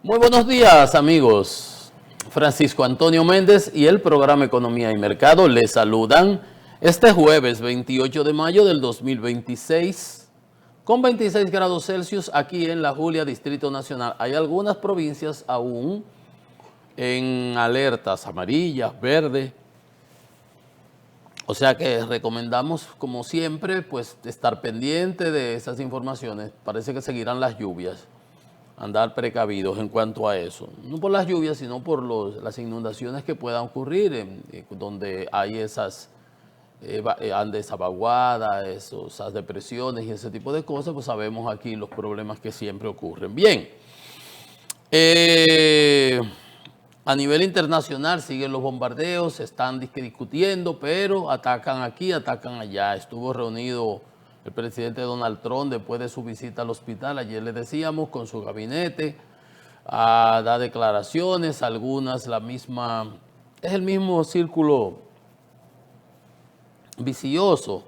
Muy buenos días, amigos. Francisco Antonio Méndez y el programa Economía y Mercado les saludan este jueves 28 de mayo del 2026 con 26 grados Celsius aquí en La Julia, Distrito Nacional. Hay algunas provincias aún en alertas amarillas, verdes. O sea que recomendamos, como siempre, pues estar pendiente de esas informaciones. Parece que seguirán las lluvias. Andar precavidos en cuanto a eso. No por las lluvias, sino por las inundaciones que puedan ocurrir donde hay esas andes vaguadas, esas depresiones y ese tipo de cosas, pues sabemos aquí los problemas que siempre ocurren. Bien, a nivel internacional siguen los bombardeos, se están discutiendo, pero atacan aquí, atacan allá. Estuvo reunido el presidente Donald Trump después de su visita al hospital, ayer le decíamos, con su gabinete, a dar declaraciones, algunas es el mismo círculo vicioso,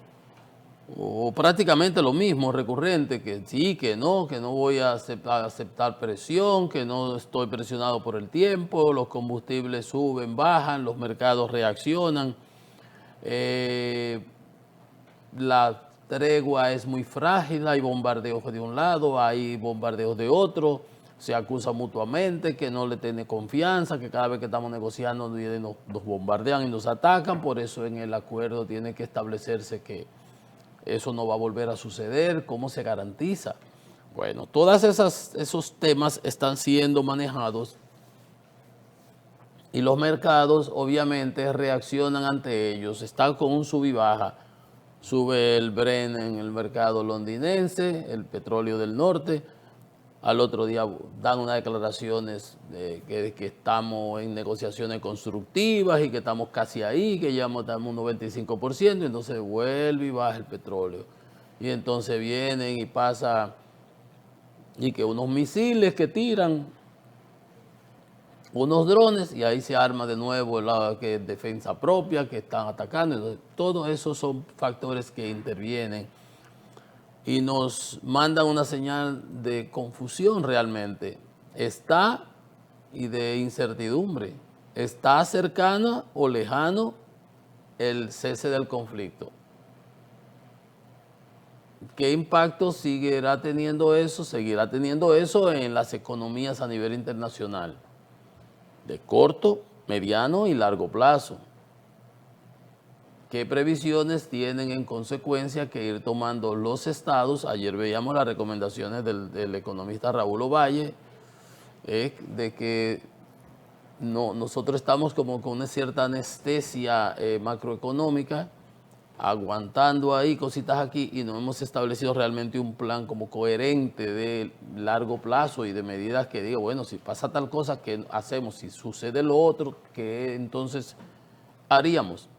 o prácticamente lo mismo, recurrente, que sí, que no voy a aceptar presión, que no estoy presionado por el tiempo, los combustibles suben, bajan, los mercados reaccionan, la tregua es muy frágil, hay bombardeos de un lado, hay bombardeos de otro, se acusa mutuamente que no le tiene confianza, que cada vez que estamos negociando nos bombardean y nos atacan, por eso en el acuerdo tiene que establecerse que eso no va a volver a suceder, ¿cómo se garantiza? Bueno, todos esos temas están siendo manejados y los mercados obviamente reaccionan ante ellos, están con un sub y baja. Sube el Brent en el mercado londinense, el petróleo del norte. Al otro día dan unas declaraciones de que estamos en negociaciones constructivas y que estamos casi ahí, que ya estamos un 95%, entonces vuelve y baja el petróleo. Y entonces vienen y pasa, y que unos misiles que tiran, unos drones, y ahí se arma de nuevo que es defensa propia, que están atacando. Entonces, todos esos son factores que intervienen y nos mandan una señal de confusión realmente. Está y de incertidumbre. ¿Está cercano o lejano el cese del conflicto? ¿Qué impacto seguirá teniendo eso? Seguirá teniendo eso en las economías a nivel internacional, de corto, mediano y largo plazo. ¿Qué previsiones tienen en consecuencia que ir tomando los estados? Ayer veíamos las recomendaciones del economista Raúl Ovalle, de que nosotros estamos como con una cierta anestesia macroeconómica, aguantando ahí cositas aquí, y no hemos establecido realmente un plan como coherente de largo plazo y de medidas que diga, bueno, si pasa tal cosa, ¿qué hacemos? Si sucede lo otro, ¿qué entonces haríamos?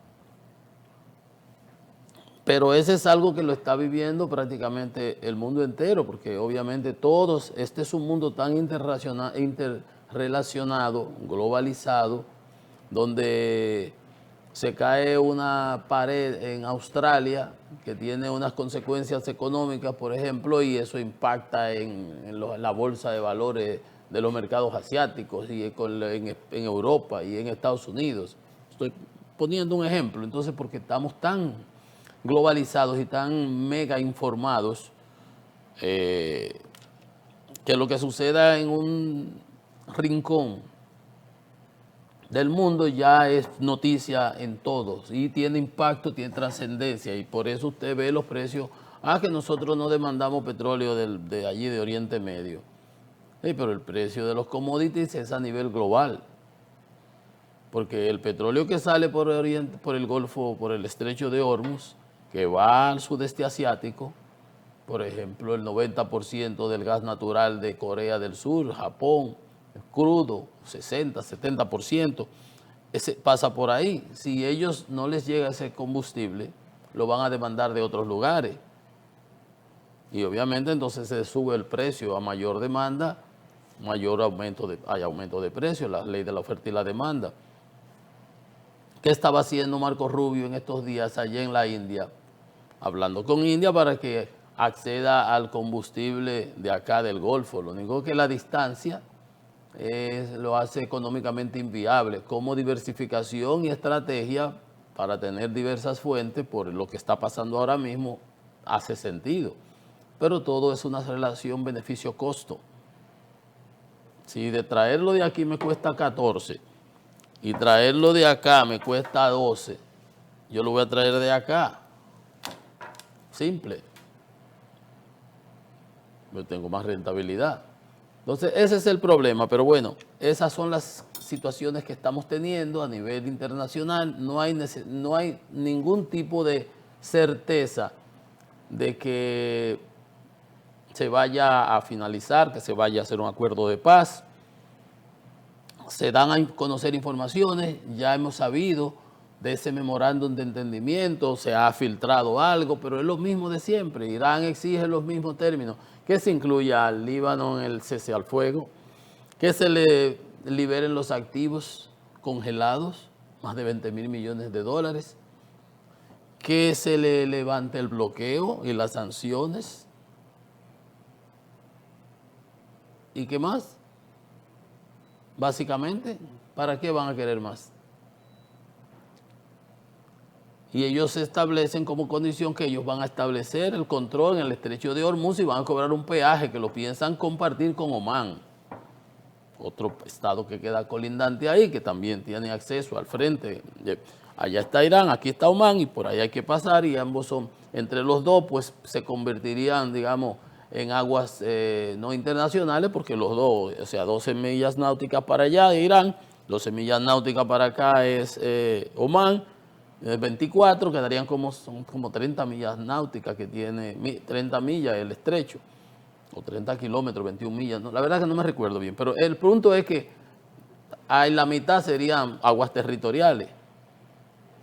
Pero ese es algo que lo está viviendo prácticamente el mundo entero, porque obviamente este es un mundo tan interrelacionado, globalizado, donde se cae una pared en Australia que tiene unas consecuencias económicas, por ejemplo, y eso impacta en la bolsa de valores de los mercados asiáticos y en Europa y en Estados Unidos. Estoy poniendo un ejemplo, entonces, porque estamos tan globalizados y tan mega informados, que lo que suceda en un rincón del mundo ya es noticia en todos y tiene impacto, tiene trascendencia, y por eso usted ve los precios. Que nosotros no demandamos petróleo de allí, de Oriente Medio. Pero el precio de los commodities es a nivel global, porque el petróleo que sale por el Golfo, por el Estrecho de Hormuz, que va al sudeste asiático, por ejemplo, el 90% del gas natural de Corea del Sur, Japón, crudo, 60, 70%, ese pasa por ahí. Si ellos no les llega ese combustible, lo van a demandar de otros lugares. Y obviamente entonces se sube el precio. A mayor demanda, hay aumento de precio, la ley de la oferta y la demanda. ¿Qué estaba haciendo Marco Rubio en estos días allá en la India? Hablando con India para que acceda al combustible de acá del Golfo. Lo único que la distancia lo hace económicamente inviable. Como diversificación y estrategia para tener diversas fuentes, por lo que está pasando ahora mismo, hace sentido. Pero todo es una relación beneficio-costo. Si de traerlo de aquí me cuesta 14 y traerlo de acá me cuesta 12, yo lo voy a traer de acá. Simple. Yo tengo más rentabilidad. Entonces, ese es el problema. Pero bueno, esas son las situaciones que estamos teniendo a nivel internacional. No hay ningún tipo de certeza de que se vaya a finalizar, que se vaya a hacer un acuerdo de paz. Se dan a conocer informaciones, ya hemos sabido de ese memorándum de entendimiento, se ha filtrado algo, pero es lo mismo de siempre. Irán exige los mismos términos, que se incluya al Líbano en el cese al fuego, que se le liberen los activos congelados, más de 20.000 millones de dólares, que se le levante el bloqueo y las sanciones. ¿Y qué más? Básicamente, ¿para qué van a querer más? Y ellos establecen como condición que ellos van a establecer el control en el estrecho de Hormuz y van a cobrar un peaje que lo piensan compartir con Omán, otro estado que queda colindante ahí, que también tiene acceso al frente. Allá está Irán, aquí está Omán y por ahí hay que pasar, y ambos son, entre los dos, pues se convertirían, digamos, en aguas no internacionales, porque los dos, o sea, 12 millas náuticas para allá de Irán, 12 millas náuticas para acá es Omán, 24, quedarían son como 30 millas náuticas que tiene, 30 millas el estrecho, o 30 kilómetros, 21 millas, ¿no? La verdad que no me recuerdo bien, pero el punto es que en la mitad serían aguas territoriales,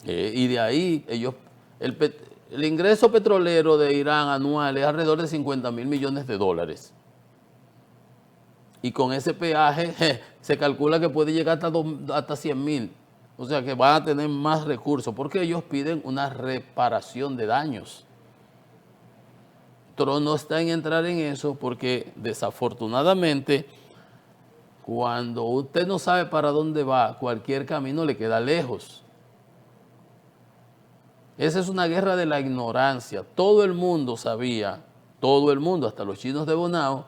y de ahí ellos, el ingreso petrolero de Irán anual es alrededor de 50.000 millones de dólares. Y con ese peaje se calcula que puede llegar hasta 100.000. O sea que van a tener más recursos porque ellos piden una reparación de daños. Trump no está en entrar en eso porque desafortunadamente cuando usted no sabe para dónde va, cualquier camino le queda lejos. Esa es una guerra de la ignorancia. Todo el mundo sabía, todo el mundo, hasta los chinos de Bonao,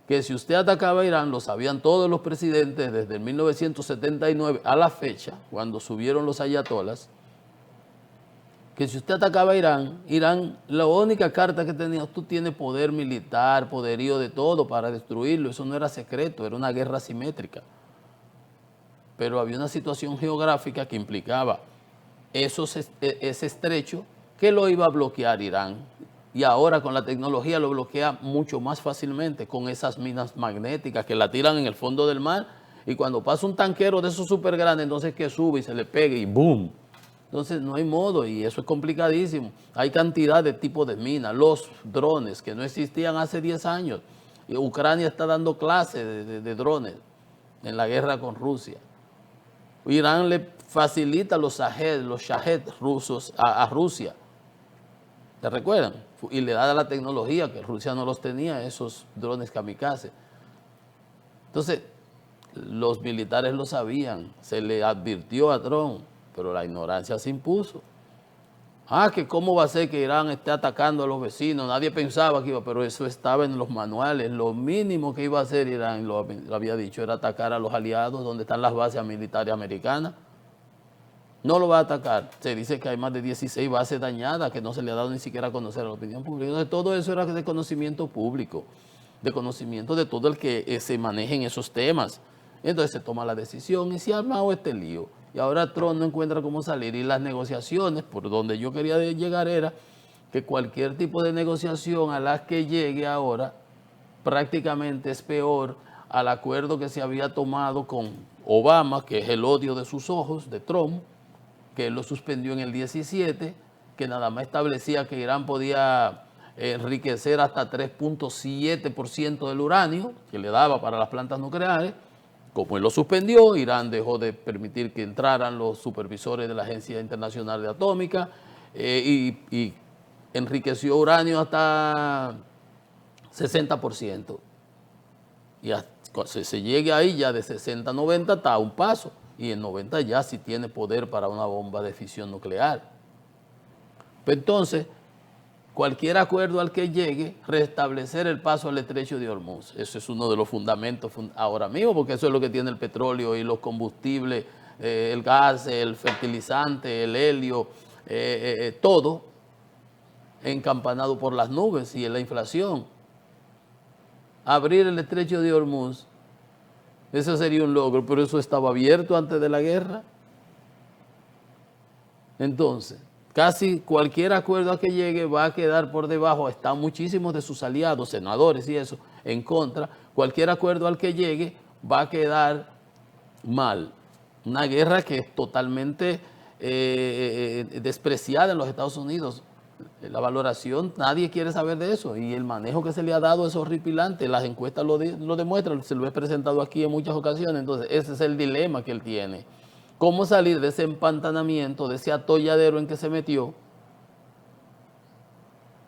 que si usted atacaba a Irán, lo sabían todos los presidentes desde el 1979 a la fecha, cuando subieron los ayatolas, que si usted atacaba a Irán, la única carta que tenía, tú tienes poder militar, poderío de todo para destruirlo. Eso no era secreto, era una guerra asimétrica. Pero había una situación geográfica que implicaba ese estrecho que lo iba a bloquear Irán. Y ahora con la tecnología lo bloquea mucho más fácilmente con esas minas magnéticas que la tiran en el fondo del mar, y cuando pasa un tanquero de esos súper grandes, entonces que sube y se le pega y ¡boom! Entonces no hay modo, y eso es complicadísimo. Hay cantidad de tipos de minas, los drones que no existían hace 10 años. Y Ucrania está dando clases de drones en la guerra con Rusia. Irán le facilita los Shahed rusos a Rusia. ¿Te recuerdan? Y le da la tecnología que Rusia no los tenía, esos drones kamikaze. Entonces, los militares lo sabían, se le advirtió a Trump, pero la ignorancia se impuso. Que cómo va a ser que Irán esté atacando a los vecinos, nadie pensaba que iba, pero eso estaba en los manuales. Lo mínimo que iba a hacer Irán, lo había dicho, era atacar a los aliados donde están las bases militares americanas. No lo va a atacar. Se dice que hay más de 16 bases dañadas que no se le ha dado ni siquiera a conocer a la opinión pública. Entonces, todo eso era de conocimiento público, de conocimiento de todo el que se maneje en esos temas. Entonces se toma la decisión y se ha armado este lío. Y ahora Trump no encuentra cómo salir. Y las negociaciones, por donde yo quería llegar, era que cualquier tipo de negociación a la que llegue ahora prácticamente es peor al acuerdo que se había tomado con Obama, que es el odio de sus ojos, de Trump, que él lo suspendió en el 17, que nada más establecía que Irán podía enriquecer hasta 3.7% del uranio que le daba para las plantas nucleares. Como él lo suspendió, Irán dejó de permitir que entraran los supervisores de la Agencia Internacional de Atómica y enriqueció uranio hasta 60%. Y Cuando se llegue ahí, ya de 60 a 90 está a un paso, y en 90 ya sí tiene poder para una bomba de fisión nuclear. Pues entonces, cualquier acuerdo al que llegue, restablecer el paso al estrecho de Hormuz. Eso es uno de los fundamentos ahora mismo, porque eso es lo que tiene el petróleo y los combustibles, el gas, el fertilizante, el helio, todo encampanado por las nubes y la inflación. Abrir el estrecho de Hormuz, eso sería un logro, pero eso estaba abierto antes de la guerra. Entonces, casi cualquier acuerdo a que llegue va a quedar por debajo. Están muchísimos de sus aliados, senadores y eso, en contra. Cualquier acuerdo al que llegue va a quedar mal. Una guerra que es totalmente despreciada en los Estados Unidos. La valoración, nadie quiere saber de eso, y el manejo que se le ha dado es horripilante. Las encuestas lo demuestran, se lo he presentado aquí en muchas ocasiones. Entonces ese es el dilema que él tiene. ¿Cómo salir de ese empantanamiento, de ese atolladero en que se metió?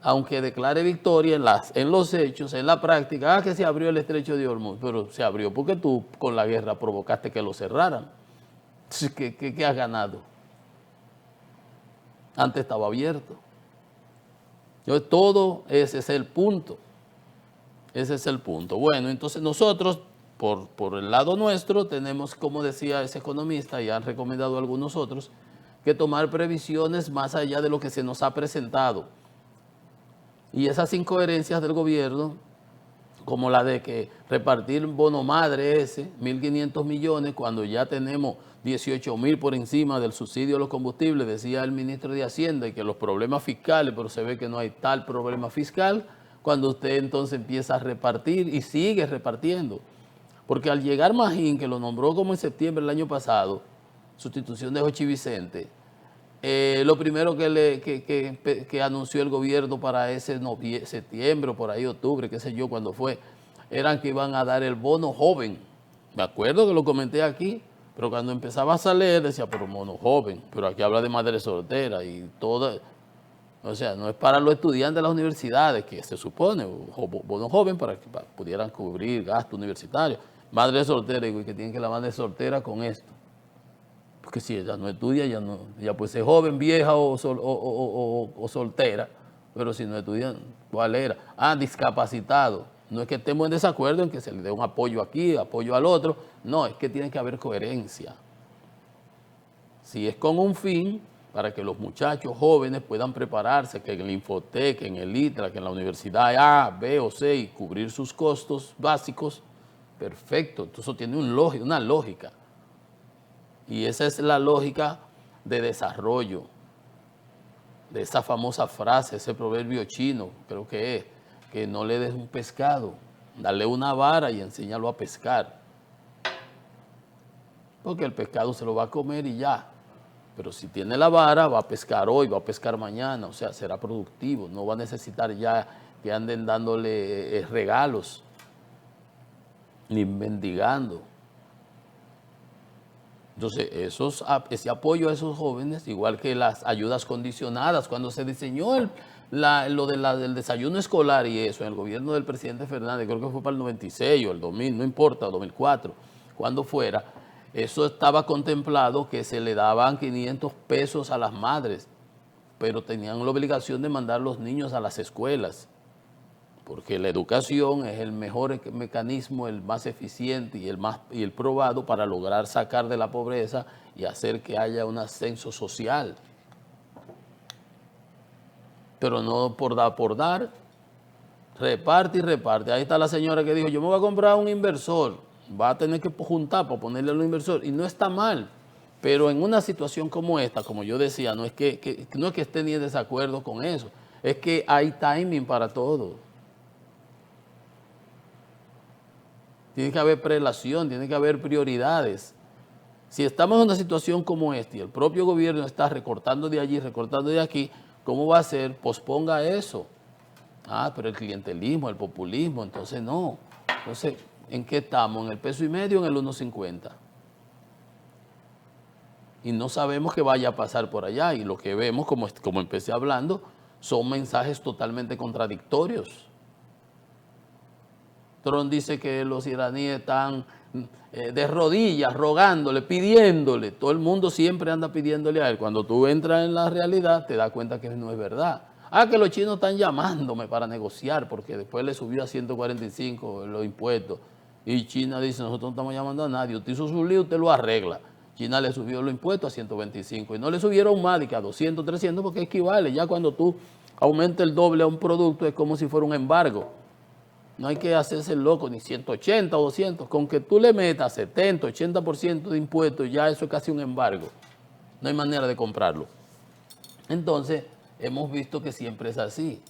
Aunque declare victoria en los hechos, en la práctica, que se abrió el estrecho de Hormuz, pero se abrió porque tú con la guerra provocaste que lo cerraran. ¿Qué has ganado? Antes estaba abierto. Entonces, todo ese es el punto. Ese es el punto. Bueno, entonces nosotros, por el lado nuestro, tenemos, como decía ese economista, y han recomendado algunos otros, que tomar previsiones más allá de lo que se nos ha presentado. Y esas incoherencias del gobierno, como la de que repartir bono madre ese, 1.500 millones, cuando ya tenemos 18.000 por encima del subsidio a los combustibles, decía el ministro de Hacienda, y que los problemas fiscales, pero se ve que no hay tal problema fiscal, cuando usted entonces empieza a repartir y sigue repartiendo. Porque al llegar Magín, que lo nombró como en septiembre del año pasado, sustitución de Jochi Vicente, lo primero que anunció el gobierno para ese septiembre, por ahí octubre, qué sé yo, cuando fue, eran que iban a dar el bono joven. Me acuerdo que lo comenté aquí, pero cuando empezaba a salir decía, pero bono joven, pero aquí habla de madre soltera y todo. O sea, no es para los estudiantes de las universidades, que se supone, bono joven para que pudieran cubrir gastos universitarios. Madre soltera, digo, y que tienen que la madre soltera con esto. Porque si ella no estudia, ella puede ser joven, vieja o soltera, pero si no estudia, ¿cuál era? Ah, discapacitado. No es que estemos en desacuerdo en que se le dé un apoyo aquí, apoyo al otro, no, es que tiene que haber coherencia. Si es con un fin, para que los muchachos jóvenes puedan prepararse, que en el Infotec, en el ITRA, que en la universidad A, B o C, y cubrir sus costos básicos, perfecto, entonces eso tiene una lógica. Y esa es la lógica de desarrollo, de esa famosa frase, ese proverbio chino, creo que es, que no le des un pescado, dale una vara y enséñalo a pescar. Porque el pescado se lo va a comer y ya. Pero si tiene la vara, va a pescar hoy, va a pescar mañana, o sea, será productivo, no va a necesitar ya que anden dándole regalos, ni mendigando. Entonces, ese apoyo a esos jóvenes, igual que las ayudas condicionadas, cuando se diseñó del desayuno escolar y eso, en el gobierno del presidente Fernández, creo que fue para el 96 o el 2000, no importa, 2004, cuando fuera, eso estaba contemplado que se le daban 500 pesos a las madres, pero tenían la obligación de mandar los niños a las escuelas, porque la educación es el mejor mecanismo, el más eficiente y el probado para lograr sacar de la pobreza y hacer que haya un ascenso social. Pero no por dar, reparte y reparte. Ahí está la señora que dijo, yo me voy a comprar un inversor, va a tener que juntar para ponerle a un inversor, y no está mal. Pero en una situación como esta, como yo decía, no es que esté ni en desacuerdo con eso, es que hay timing para todo. Tiene que haber prelación, tiene que haber prioridades. Si estamos en una situación como esta y el propio gobierno está recortando de allí, recortando de aquí, ¿cómo va a ser? Posponga eso. Ah, pero el clientelismo, el populismo, entonces no. Entonces, ¿en qué estamos? ¿En el peso y medio o en el 1.50? Y no sabemos qué vaya a pasar por allá. Y lo que vemos, como empecé hablando, son mensajes totalmente contradictorios. Trump dice que los iraníes están de rodillas, rogándole, pidiéndole. Todo el mundo siempre anda pidiéndole a él. Cuando tú entras en la realidad, te das cuenta que no es verdad. Que los chinos están llamándome para negociar, porque después le subió a 145 los impuestos. Y China dice, nosotros no estamos llamando a nadie. Usted hizo su lío, usted lo arregla. China le subió los impuestos a 125 y no le subieron más de que a 200, 300, porque equivale. Ya cuando tú aumentas el doble a un producto es como si fuera un embargo. No hay que hacerse loco, ni 180 o 200. Con que tú le metas 70, 80% de impuestos, ya eso es casi un embargo. No hay manera de comprarlo. Entonces, hemos visto que siempre es así.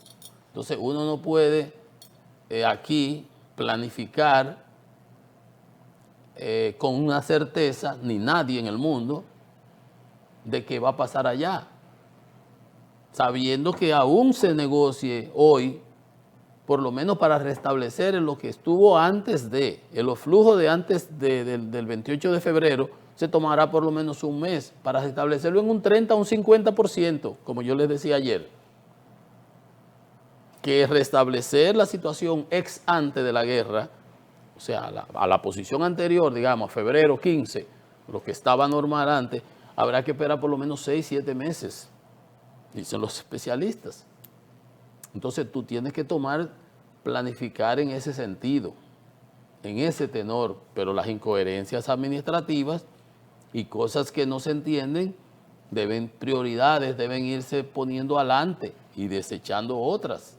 Entonces, uno no puede aquí planificar con una certeza, ni nadie en el mundo, de qué va a pasar allá. Sabiendo que aún se negocie hoy, por lo menos para restablecer lo que estuvo antes de, los flujos de antes del 28 de febrero, se tomará por lo menos un mes para restablecerlo en un 30 o un 50%, como yo les decía ayer. Que restablecer la situación ex ante de la guerra, o sea, a la posición anterior, digamos, febrero 15, lo que estaba normal antes, habrá que esperar por lo menos 6, 7 meses, dicen los especialistas. Entonces tú tienes que planificar en ese sentido, en ese tenor, pero las incoherencias administrativas y cosas que no se entienden, prioridades deben irse poniendo adelante y desechando otras.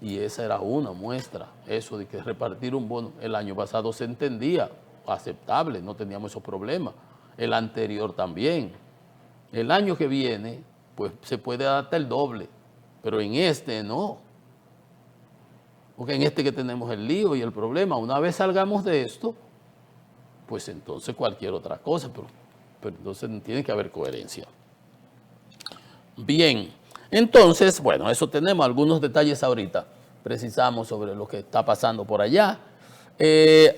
Y esa era una muestra, eso de que repartir un bono el año pasado se entendía, aceptable, no teníamos esos problemas. El anterior también. El año que viene, pues se puede dar hasta el doble, pero en este no. Porque en este que tenemos el lío y el problema, una vez salgamos de esto, pues entonces cualquier otra cosa, pero entonces tiene que haber coherencia. Bien, entonces, bueno, eso tenemos algunos detalles ahorita, precisamos sobre lo que está pasando por allá.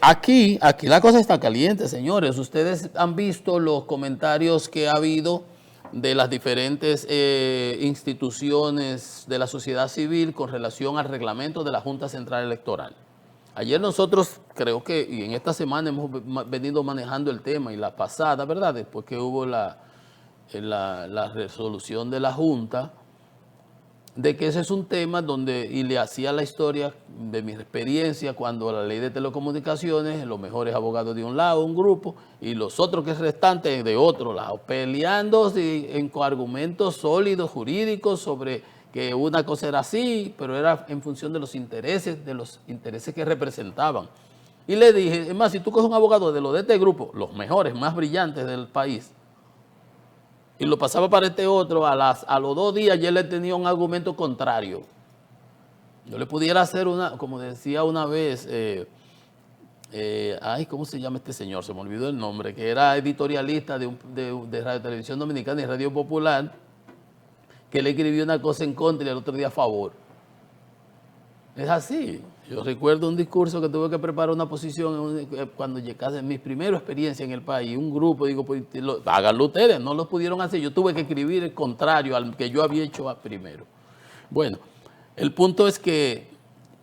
Aquí la cosa está caliente, señores. Ustedes han visto los comentarios que ha habido de las diferentes instituciones de la sociedad civil con relación al reglamento de la Junta Central Electoral. Ayer nosotros, creo que, y en esta semana hemos venido manejando el tema, y la pasada, ¿verdad? Después que hubo la resolución de la Junta, de que ese es un tema donde, y le hacía la historia de mi experiencia cuando la ley de telecomunicaciones, los mejores abogados de un lado, un grupo, y los otros que es restantes de otro lado, peleándose con argumentos sólidos, jurídicos, sobre que una cosa era así, pero era en función de los intereses que representaban. Y le dije, es más, si tú coges un abogado de los de este grupo, los mejores, más brillantes del país, y lo pasaba para este otro, a los 2 días ya le tenía un argumento contrario. Yo le pudiera hacer como decía una vez, ¿cómo se llama este señor? Se me olvidó el nombre, que era editorialista de Radio Televisión Dominicana y Radio Popular, que le escribió una cosa en contra y el otro día a favor. Es así. Yo recuerdo un discurso que tuve que preparar una posición cuando llegué mi primera experiencia en el país, un grupo, digo, pues háganlo ustedes, no lo pudieron hacer, yo tuve que escribir el contrario al que yo había hecho primero. Bueno, el punto es que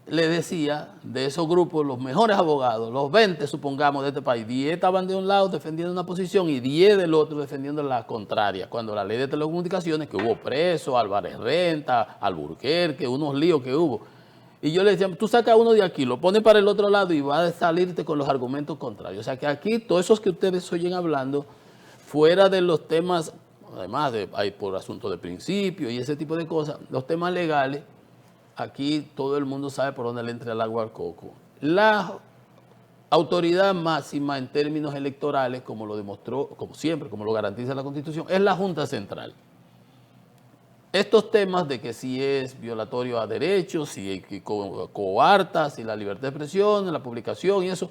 le decía, de esos grupos, los mejores abogados, los 20 supongamos de este país, 10 estaban de un lado defendiendo una posición y 10 del otro defendiendo la contraria, cuando la ley de telecomunicaciones, que hubo preso, Álvarez Renta, Alburquerque, unos líos que hubo. Y yo le decía, tú sacas uno de aquí, lo pones para el otro lado y va a salirte con los argumentos contrarios. O sea que aquí, todos esos que ustedes oyen hablando, fuera de los temas, además hay por asunto de principio y ese tipo de cosas, los temas legales, aquí todo el mundo sabe por dónde le entra el agua al coco. La autoridad máxima en términos electorales, como lo demostró, como siempre, como lo garantiza la Constitución, es la Junta Central. Estos temas de que si es violatorio a derechos, si coarta, si la libertad de expresión, la publicación y eso,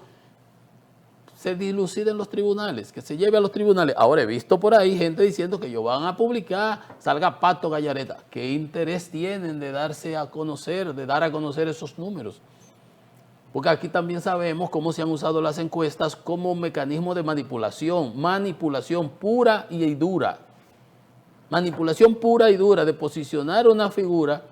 se dilucida en los tribunales, que se lleve a los tribunales. Ahora he visto por ahí gente diciendo que ellos van a publicar, salga Pato Gallareta. ¿Qué interés tienen de darse a conocer, de dar a conocer esos números? Porque aquí también sabemos cómo se han usado las encuestas como mecanismo de manipulación pura y dura. Manipulación pura y dura de posicionar una figura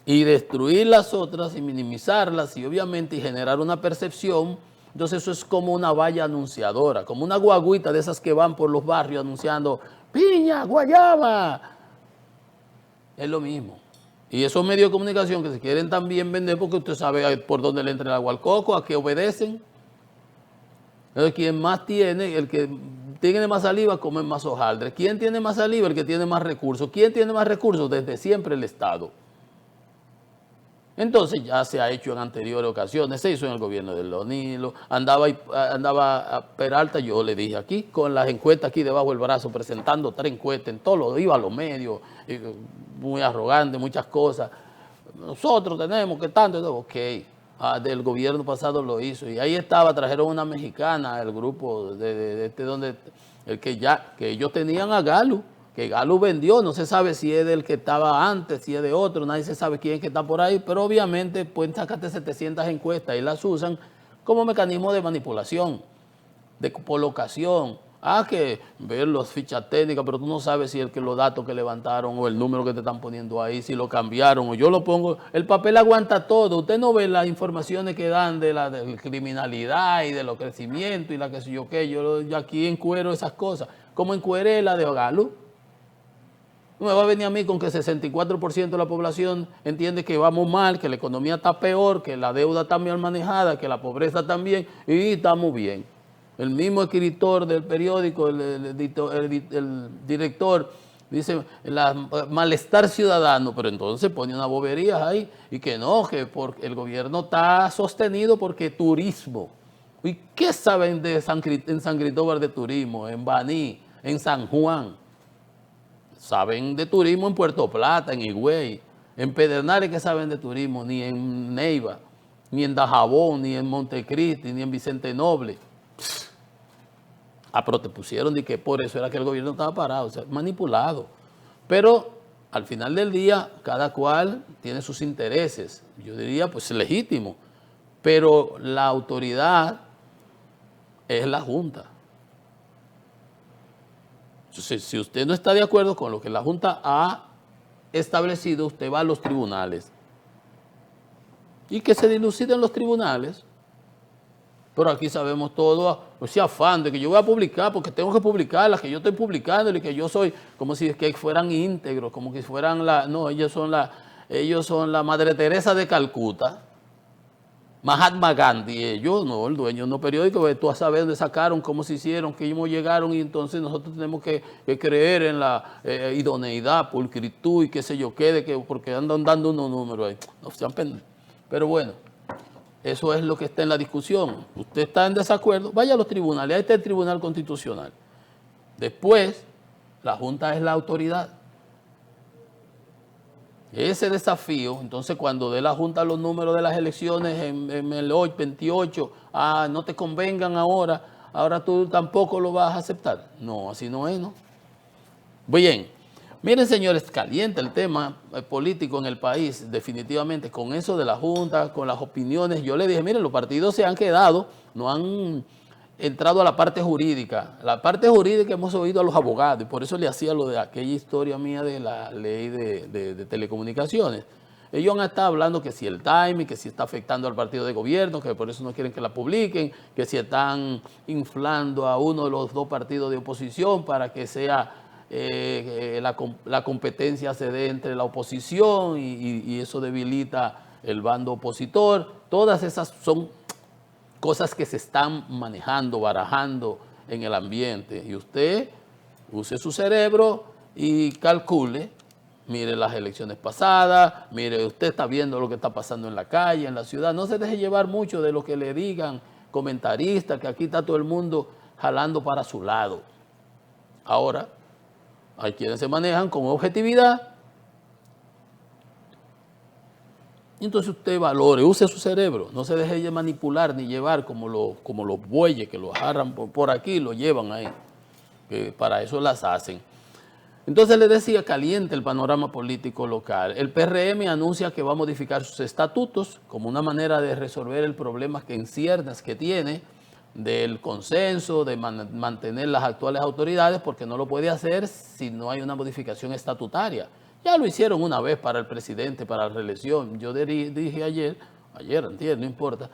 y destruir las otras y minimizarlas y obviamente y generar una percepción. Entonces eso es como una valla anunciadora, como una guaguita de esas que van por los barrios anunciando piña, guayaba. Es lo mismo. Y esos medios de comunicación que se quieren también vender porque usted sabe por dónde le entra el agua al coco, a qué obedecen. Entonces quien más tiene, el que tiene más saliva come más hojaldre. ¿Quién tiene más saliva? El que tiene más recursos. ¿Quién tiene más recursos? Desde siempre el Estado. Entonces ya se ha hecho en anteriores ocasiones, se hizo en el gobierno de Leonilo, andaba Peralta, yo le dije aquí, con las encuestas aquí debajo del brazo, presentando 3 encuestas, en todo lo iba a los medios, muy arrogante, muchas cosas. Nosotros tenemos que tanto, ok, del gobierno pasado lo hizo, y ahí estaba, trajeron una mexicana, el grupo de este donde, que ellos tenían a Galo, que Galo vendió, no se sabe si es del que estaba antes, si es de otro, nadie se sabe quién es que está por ahí, pero obviamente pueden sacarte 700 encuestas y las usan como mecanismo de manipulación, de colocación. Que ver las fichas técnicas, pero tú no sabes si los datos que levantaron o el número que te están poniendo ahí, si lo cambiaron o yo lo pongo. El papel aguanta todo. Usted no ve las informaciones que dan de la criminalidad y de los crecimientos y la que sé yo qué. Yo aquí encuero esas cosas. Como encueré la de Galo. No me va a venir a mí con que 64% de la población entiende que vamos mal, que la economía está peor, que la deuda está mal manejada, que la pobreza también, y estamos bien. El mismo escritor del periódico, el director, dice malestar ciudadano, pero entonces pone una bobería ahí, y que no, que porque el gobierno está sostenido porque turismo. ¿Y qué saben de en San Cristóbal de turismo, en Baní, en San Juan? Saben de turismo en Puerto Plata, en Higüey, en Pedernales, que saben de turismo, ni en Neiva, ni en Dajabón, ni en Montecristi, ni en Vicente Noble. Pero te pusieron de que por eso era que el gobierno estaba parado, o sea, manipulado. Pero al final del día, cada cual tiene sus intereses, yo diría pues legítimo, pero la autoridad es la Junta. Entonces, si usted no está de acuerdo con lo que la Junta ha establecido, usted va a los tribunales. Y que se diluciden los tribunales. Pero aquí sabemos todo, ese afán de que yo voy a publicar porque tengo que publicarlas, que yo estoy publicando y que yo soy, como si que fueran íntegros, como que fueran no, ellos son la Madre Teresa de Calcuta. Mahatma Gandhi, ellos, no, el dueño de un periódico, tú a saber dónde sacaron, cómo se hicieron, cómo llegaron, y entonces nosotros tenemos que creer en la idoneidad, pulcritud y qué sé yo qué, porque andan dando unos números ahí. No sean pendejos. Pero bueno, eso es lo que está en la discusión. Usted está en desacuerdo, vaya a los tribunales, ahí está el Tribunal Constitucional. Después, la Junta es la autoridad. Ese desafío, entonces cuando dé la Junta los números de las elecciones en el 28, no te convengan ahora tú tampoco lo vas a aceptar. No, así no es, ¿no? Bien, miren señores, caliente el tema político en el país, definitivamente, con eso de la Junta, con las opiniones. Yo le dije, miren, los partidos se han quedado, no han entrado a la parte jurídica. La parte jurídica hemos oído a los abogados, y por eso le hacía lo de aquella historia mía de la ley de telecomunicaciones. Ellos han estado hablando que si el timing, que si está afectando al partido de gobierno, que por eso no quieren que la publiquen, que si están inflando a uno de los 2 partidos de oposición para que sea la competencia se dé entre la oposición y eso debilita el bando opositor. Todas esas son cosas que se están manejando, barajando en el ambiente. Y usted use su cerebro y calcule, mire las elecciones pasadas, mire, usted está viendo lo que está pasando en la calle, en la ciudad. No se deje llevar mucho de lo que le digan comentaristas, que aquí está todo el mundo jalando para su lado. Ahora, hay quienes se manejan con objetividad. Entonces usted valore, use su cerebro, no se deje manipular ni llevar como los bueyes que lo agarran por aquí y lo llevan ahí, que para eso las hacen. Entonces le decía, caliente el panorama político local. El PRM anuncia que va a modificar sus estatutos como una manera de resolver el problema en ciernes que tiene del consenso, de mantener las actuales autoridades, porque no lo puede hacer si no hay una modificación estatutaria. Ya lo hicieron una vez para el presidente, para la reelección. Yo dije ayer, antier, no importa,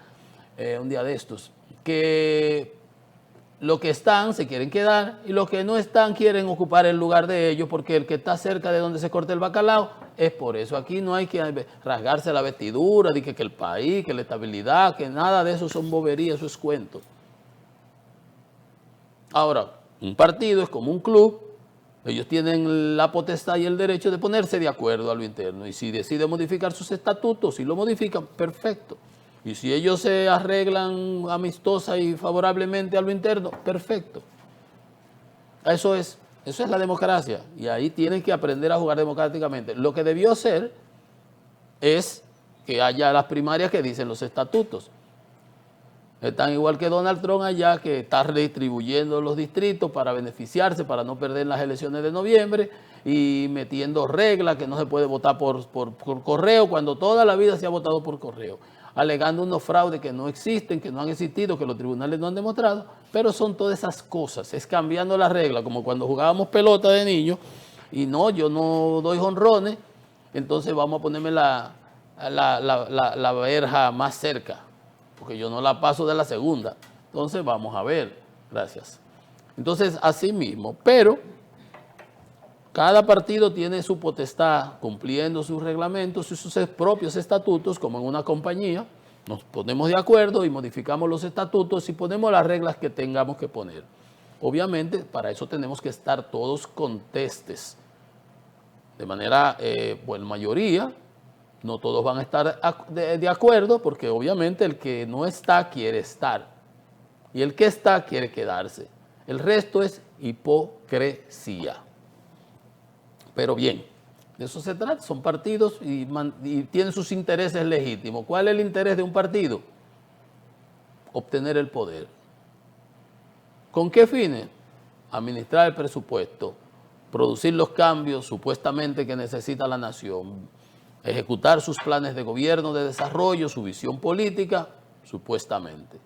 un día de estos, que los que están se quieren quedar y los que no están quieren ocupar el lugar de ellos, porque el que está cerca de donde se corta el bacalao es por eso. Aquí no hay que rasgarse la vestidura, de que el país, que la estabilidad, que nada de eso son boberías, eso es cuento. Ahora, un partido es como un club, ellos tienen la potestad y el derecho de ponerse de acuerdo a lo interno, y si deciden modificar sus estatutos, si lo modifican, perfecto. Y si ellos se arreglan amistosa y favorablemente a lo interno, perfecto. Eso es la democracia, y ahí tienen que aprender a jugar democráticamente. Lo que debió ser es que haya las primarias que dicen los estatutos. Están igual que Donald Trump allá, que está redistribuyendo los distritos para beneficiarse, para no perder las elecciones de noviembre, y metiendo reglas que no se puede votar por correo, cuando toda la vida se ha votado por correo, alegando unos fraudes que no existen, que no han existido, que los tribunales no han demostrado, pero son todas esas cosas, es cambiando las reglas, como cuando jugábamos pelota de niños, y no, yo no doy jonrones, entonces vamos a ponerme la verja más cerca, porque yo no la paso de la segunda. Entonces vamos a ver, gracias. Entonces, así mismo, pero cada partido tiene su potestad cumpliendo sus reglamentos y sus propios estatutos, como en una compañía. Nos ponemos de acuerdo y modificamos los estatutos y ponemos las reglas que tengamos que poner. Obviamente, para eso tenemos que estar todos contestes. De manera, pues mayoría, no todos van a estar de acuerdo, porque obviamente el que no está quiere estar. Y el que está quiere quedarse. El resto es hipocresía. Pero bien, de eso se trata, son partidos y tienen sus intereses legítimos. ¿Cuál es el interés de un partido? Obtener el poder. ¿Con qué fines? Administrar el presupuesto, producir los cambios supuestamente que necesita la nación, ejecutar sus planes de gobierno, de desarrollo, su visión política, supuestamente.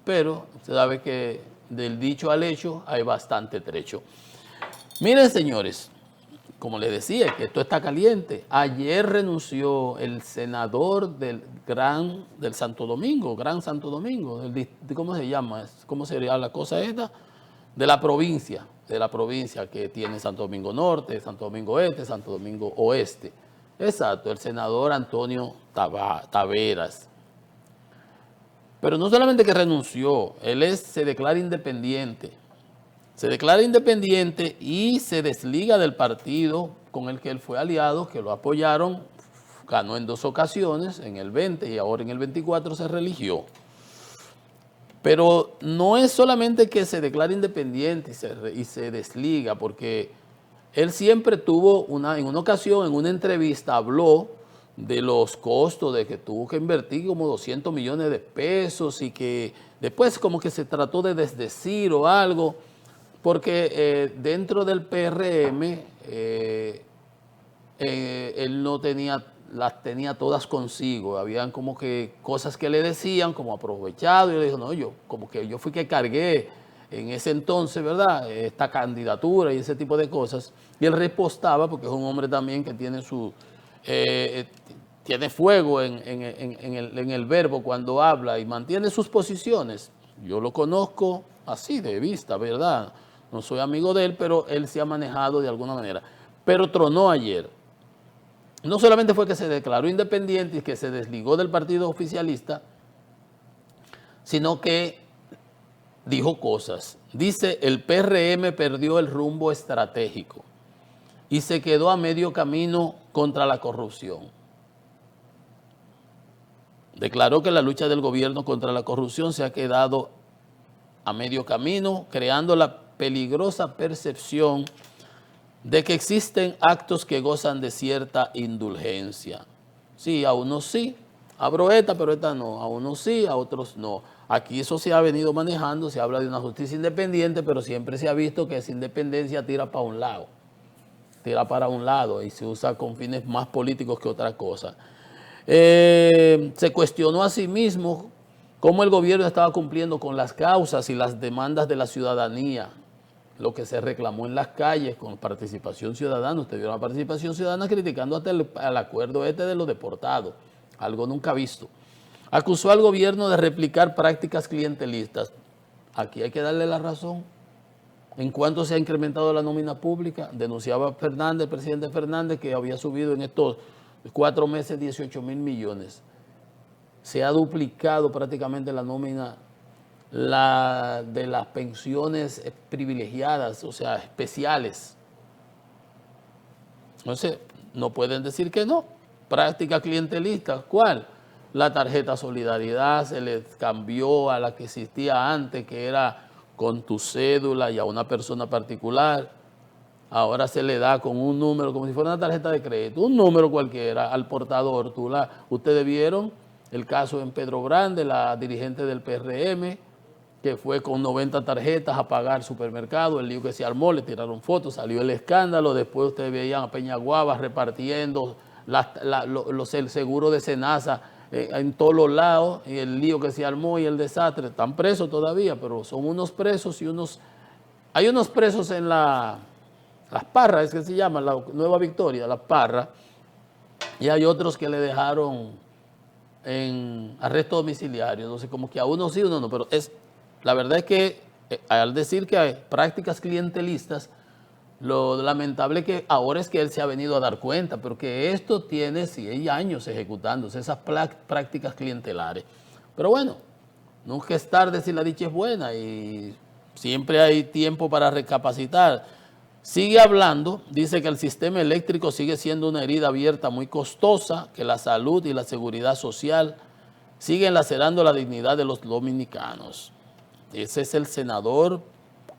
Pero usted sabe que del dicho al hecho hay bastante trecho. Miren, señores, como les decía, que esto está caliente. Ayer renunció el senador del Santo Domingo, Gran Santo Domingo, ¿cómo se llama? ¿Cómo sería la cosa esta? De la provincia que tiene Santo Domingo Norte, Santo Domingo Este, Santo Domingo Oeste. Exacto, el senador Antonio Taveras. Pero no solamente que renunció, él se declara independiente. Se declara independiente y se desliga del partido con el que él fue aliado, que lo apoyaron, ganó en 2 ocasiones, en el 20 y ahora en el 24 se religió. Pero no es solamente que se declara independiente y se desliga, porque él siempre tuvo en una ocasión, en una entrevista, habló de los costos, de que tuvo que invertir como 200 millones de pesos y que después como que se trató de desdecir o algo, porque dentro del PRM él no las tenía todas consigo, habían como que cosas que le decían como aprovechado, y le dijo, no, como que yo fui que cargué en ese entonces, ¿verdad?, esta candidatura y ese tipo de cosas, y él repostaba, porque es un hombre también que tiene tiene fuego en el verbo cuando habla y mantiene sus posiciones. Yo lo conozco así de vista, ¿verdad?, no soy amigo de él, pero él se ha manejado de alguna manera, pero tronó ayer. No solamente fue que se declaró independiente y que se desligó del partido oficialista, sino que dijo cosas. Dice, el PRM perdió el rumbo estratégico y se quedó a medio camino contra la corrupción. Declaró que la lucha del gobierno contra la corrupción se ha quedado a medio camino, creando la peligrosa percepción de que existen actos que gozan de cierta indulgencia. Sí, a unos sí, abro esta, pero esta no, a unos sí, a otros no. Aquí eso se ha venido manejando, se habla de una justicia independiente, pero siempre se ha visto que esa independencia tira para un lado, tira para un lado y se usa con fines más políticos que otra cosa. Se cuestionó a sí mismo cómo el gobierno estaba cumpliendo con las causas y las demandas de la ciudadanía lo que se reclamó en las calles con participación ciudadana. Usted vio la participación ciudadana criticando hasta el acuerdo este de los deportados, algo nunca visto. Acusó al gobierno de replicar prácticas clientelistas. Aquí hay que darle la razón. En cuanto se ha incrementado la nómina pública, denunciaba Fernández, el presidente Fernández, que había subido en estos 4 meses 18,000 millones. Se ha duplicado prácticamente la nómina de las pensiones privilegiadas, o sea, especiales. Entonces, no pueden decir que no. Práctica clientelista, ¿cuál? La tarjeta Solidaridad se le cambió a la que existía antes, que era con tu cédula y a una persona particular. Ahora se le da con un número, como si fuera una tarjeta de crédito, un número cualquiera al portador. Ustedes vieron el caso en Pedro Grande, la dirigente del PRM, que fue con 90 tarjetas a pagar supermercado, el lío que se armó, le tiraron fotos, salió el escándalo, después ustedes veían a Peñaguaba repartiendo el seguro de Senasa en todos los lados, y el lío que se armó y el desastre. Están presos todavía, pero son unos presos y unos... Hay unos presos en Las Parras, es que se llama, la Nueva Victoria, Las Parras, y hay otros que le dejaron en arresto domiciliario. Entonces, como que a uno sí, uno no, pero la verdad es que al decir que hay prácticas clientelistas, lo lamentable que ahora es que él se ha venido a dar cuenta, pero que esto tiene 6 años ejecutándose, esas prácticas clientelares. Pero bueno, nunca es tarde si la dicha es buena y siempre hay tiempo para recapacitar. Sigue hablando, dice que el sistema eléctrico sigue siendo una herida abierta muy costosa, que la salud y la seguridad social siguen lacerando la dignidad de los dominicanos. Ese es el senador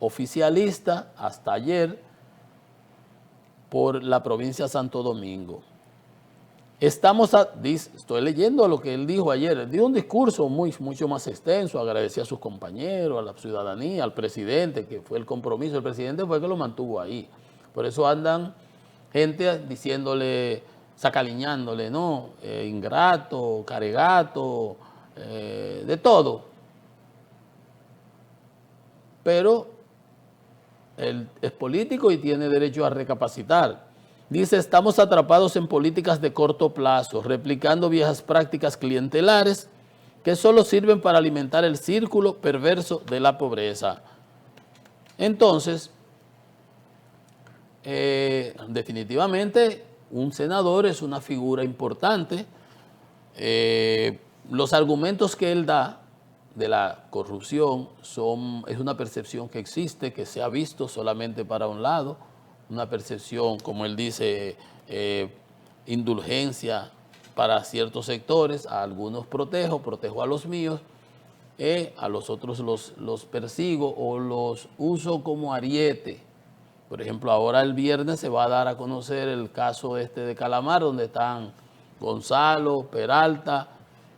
oficialista hasta ayer por la provincia de Santo Domingo. Estoy leyendo lo que él dijo ayer. Él dio un discurso mucho más extenso, agradecía a sus compañeros, a la ciudadanía, al presidente, que fue el compromiso. El presidente fue el que lo mantuvo ahí. Por eso andan gente diciéndole, sacaliñándole, ¿no? Ingrato, caregato, de todo. Pero él es político y tiene derecho a recapacitar. Dice, estamos atrapados en políticas de corto plazo, replicando viejas prácticas clientelares que solo sirven para alimentar el círculo perverso de la pobreza. Entonces, definitivamente, un senador es una figura importante. Los argumentos que él da de la corrupción es una percepción que existe, que se ha visto solamente para un lado, una percepción, como él dice, indulgencia para ciertos sectores, a algunos protejo a los míos, a los otros los persigo o los uso como ariete. Por ejemplo, ahora el viernes se va a dar a conocer el caso de Calamar, donde están Gonzalo, Peralta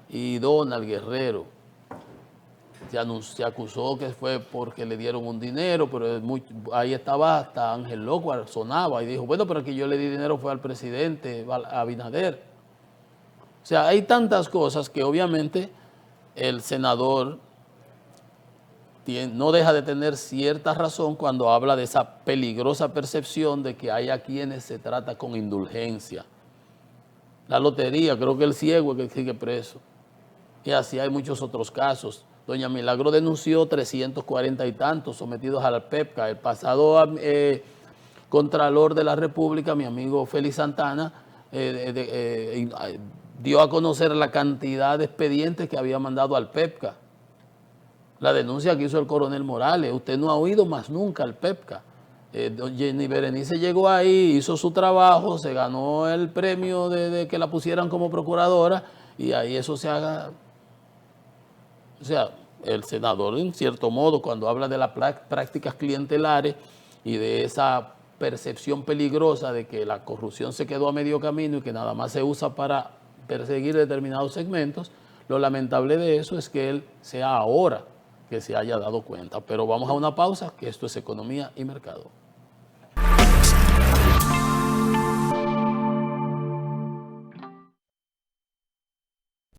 y Donald Guerrero. Se acusó que fue porque le dieron un dinero, pero ahí estaba hasta Ángel Loco, sonaba y dijo, bueno, pero el que yo le di dinero fue al presidente Abinader. O sea, hay tantas cosas que obviamente el senador no deja de tener cierta razón cuando habla de esa peligrosa percepción de que hay a quienes se trata con indulgencia. La lotería, creo que el ciego es el que sigue preso. Y así hay muchos otros casos. Doña Milagro denunció 340 y tantos sometidos a la PEPCA. El pasado Contralor de la República, mi amigo Félix Santana, dio a conocer la cantidad de expedientes que había mandado al PEPCA. La denuncia que hizo el coronel Morales, usted no ha oído más nunca al PEPCA. Jenny Berenice llegó ahí, hizo su trabajo, se ganó el premio de que la pusieran como procuradora y ahí eso se haga. O sea, el senador, en cierto modo, cuando habla de las prácticas clientelares y de esa percepción peligrosa de que la corrupción se quedó a medio camino y que nada más se usa para perseguir determinados segmentos, lo lamentable de eso es que él sea ahora que se haya dado cuenta. Pero vamos a una pausa, que esto es Economía y Mercado.